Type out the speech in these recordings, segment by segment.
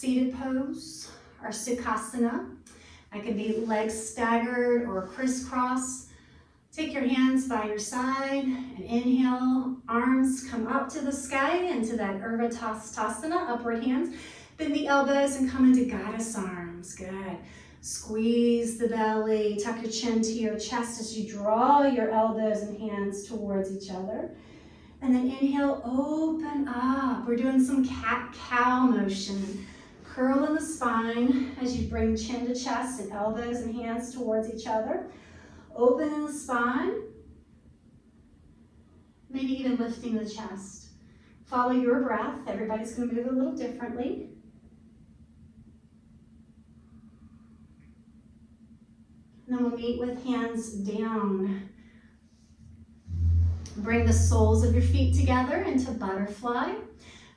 seated pose or Sukhasana. That could be legs staggered or crisscross. Take your hands by your side and inhale, arms come up to the sky into that Urdhva Tasana, upward hands. Bend the elbows and come into goddess arms, good. Squeeze the belly, tuck your chin to your chest as you draw your elbows and hands towards each other. And then inhale, open up. We're doing some cat-cow motion. Curl in the spine as you bring chin to chest and elbows and hands towards each other. Open in the spine, maybe even lifting the chest. Follow your breath. Everybody's going to move a little differently. And then we'll meet with hands down. Bring the soles of your feet together into butterfly.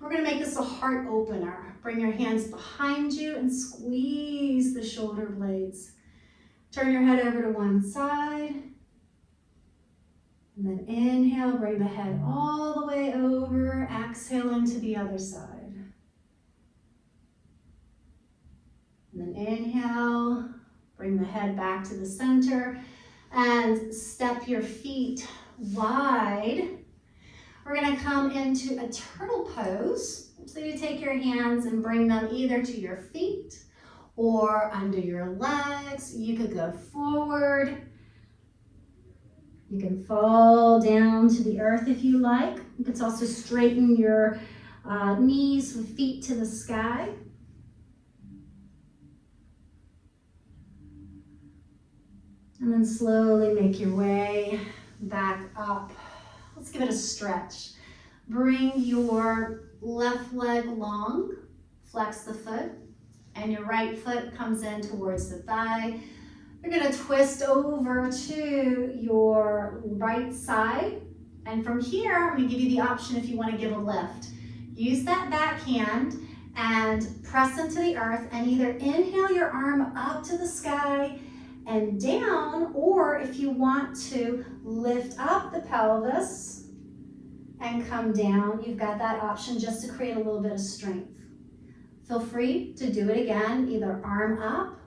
We're going to make this a heart opener. Bring your hands behind you and squeeze the shoulder blades. Turn your head over to one side. And then inhale, bring the head all the way over. Exhale into the other side. And then inhale, bring the head back to the center and step your feet wide. We're going to come into a turtle pose. So you take your hands and bring them either to your feet or under your legs. You could go forward. You can fall down to the earth if you like. You can also straighten your knees with feet to the sky. And then slowly make your way back up. Let's give it a stretch. Bring your left leg long, flex the foot, and your right foot comes in towards the thigh. You're gonna twist over to your right side. And from here, I'm gonna give you the option if you wanna give a lift. Use that back hand and press into the earth and either inhale your arm up to the sky and down, or if you want to lift up the pelvis and come down, you've got that option just to create a little bit of strength. Feel free to do it again, either arm up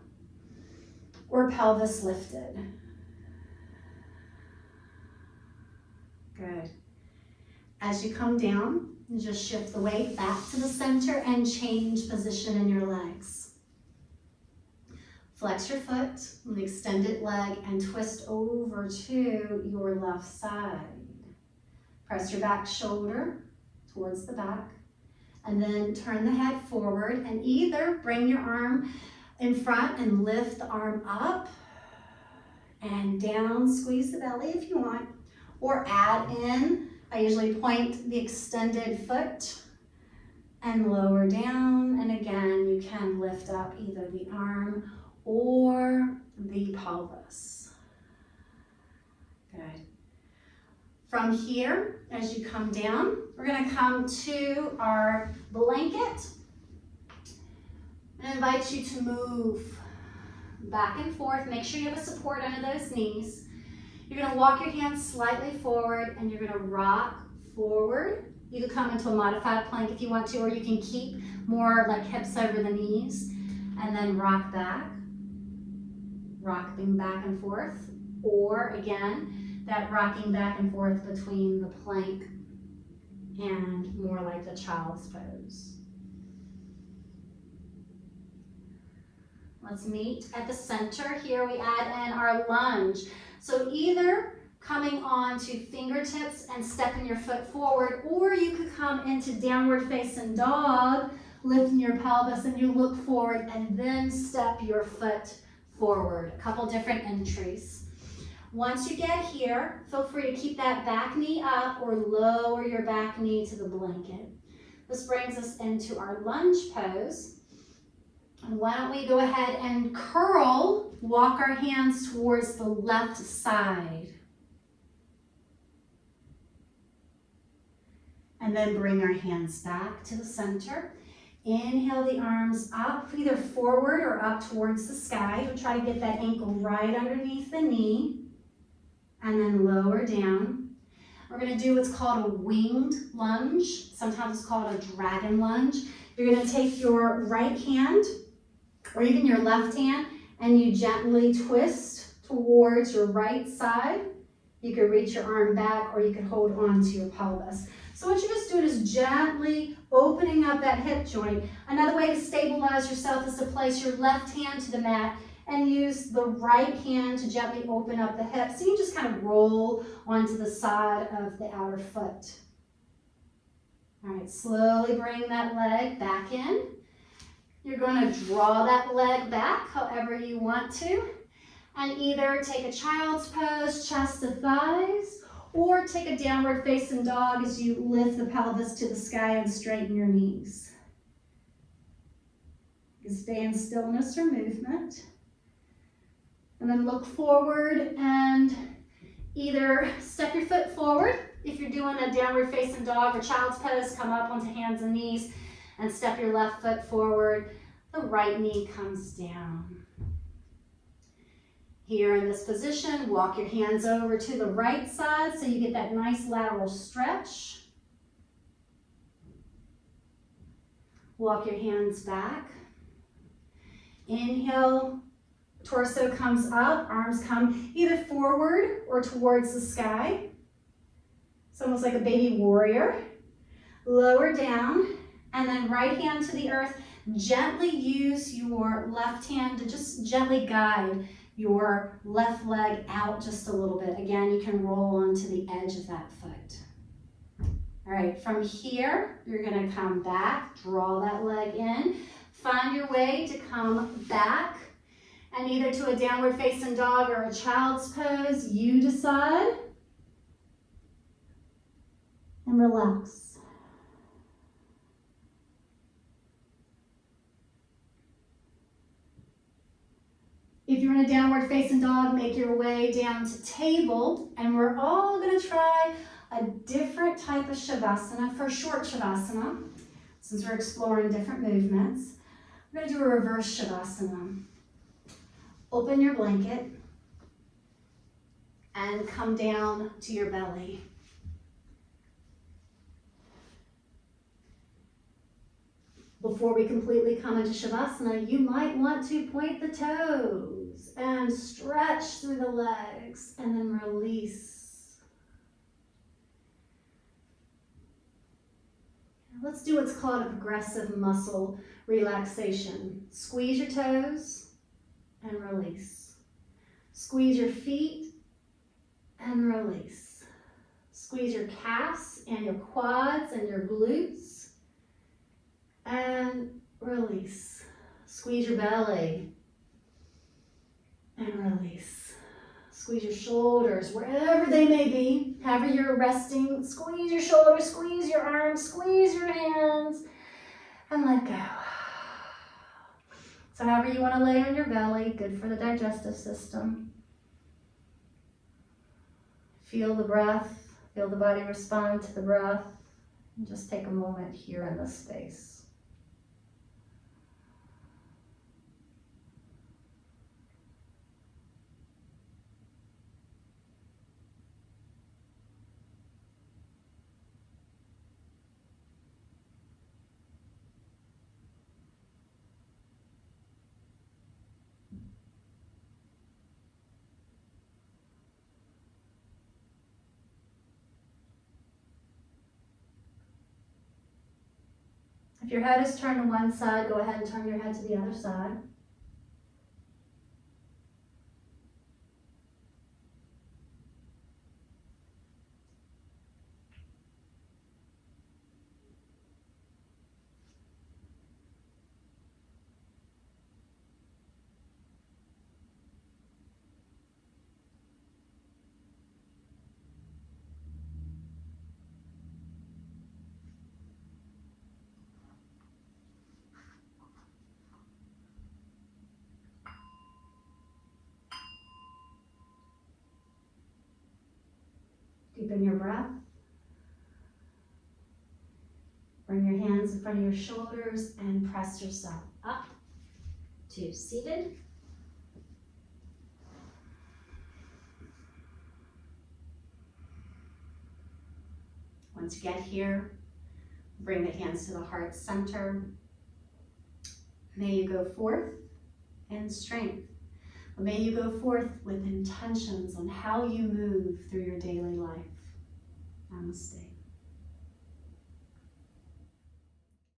or pelvis lifted. Good. As you come down, you just shift the weight back to the center and change position in your legs. Flex your foot with the extended leg and twist over to your left side. Press your back shoulder towards the back and then turn the head forward and either bring your arm in front and lift the arm up and down, squeeze the belly if you want, or add in. I usually point the extended foot and lower down, and again, you can lift up either the arm or the pelvis. Good. From here, as you come down, we're going to come to our blanket and invite you to move back and forth. Make sure you have a support under those knees. You're going to walk your hands slightly forward and you're going to rock forward. You can come into a modified plank if you want to, or you can keep more like hips over the knees and then rock back. Rocking back and forth, or again, that rocking back and forth between the plank and more like the child's pose. Let's meet at the center. Here we add in our lunge. So either coming on to fingertips and stepping your foot forward, or you could come into downward facing dog, lifting your pelvis and you look forward and then step your foot forward. A couple different entries. Once you get here, feel free to keep that back knee up or lower your back knee to the blanket. This brings us into our lunge pose. And why don't we go ahead and curl, walk our hands towards the left side. And then bring our hands back to the center. Inhale the arms up, either forward or up towards the sky. We'll try to get that ankle right underneath the knee. And then lower down. We're going to do what's called a winged lunge. Sometimes it's called a dragon lunge. You're going to take your right hand or even your left hand and you gently twist towards your right side. You could reach your arm back or you could hold on to your pelvis. So what you're just doing is gently opening up that hip joint. Another way to stabilize yourself is to place your left hand to the mat and use the right hand to gently open up the hip. So you just kind of roll onto the side of the outer foot. All right, slowly bring that leg back in. You're going to draw that leg back however you want to. And either take a child's pose, chest to thighs, or take a downward facing dog as you lift the pelvis to the sky and straighten your knees. You can stay in stillness or movement. And then look forward and either step your foot forward. If you're doing a downward facing dog or child's pose, come up onto hands and knees and step your left foot forward. The right knee comes down. Here in this position, walk your hands over to the right side so you get that nice lateral stretch. Walk your hands back. Inhale, torso comes up, arms come either forward or towards the sky. It's almost like a baby warrior. Lower down, and then right hand to the earth. Gently use your left hand to just gently guide your left leg out just a little bit. Again, you can roll onto the edge of that foot. All right, from here, you're gonna come back, draw that leg in, find your way to come back, and either to a downward facing dog or a child's pose, you decide, and relax. If you're in a downward facing dog, make your way down to table, and we're all gonna try a different type of Shavasana for short Shavasana, since we're exploring different movements. We're gonna do a reverse Shavasana. Open your blanket and come down to your belly. Before we completely come into Shavasana, you might want to point the toes and stretch through the legs and then release. Let's do what's called a progressive muscle relaxation. Squeeze your toes and release. Squeeze your feet and release. Squeeze your calves and your quads and your glutes. And release. Squeeze your belly and release. Squeeze your shoulders wherever they may be. However you're resting, squeeze your shoulders, squeeze your arms, squeeze your hands, and let go. So however you want to lay on your belly, good for the digestive system. Feel the breath, feel the body respond to the breath, and just take a moment here in this space. If your head is turned to one side, go ahead and turn your head to the other side. Deepen your breath. Bring your hands in front of your shoulders and press yourself up to seated. Once you get here, bring the hands to the heart center. May you go forth in strength. May you go forth with intentions on how you move through your daily life. Namaste.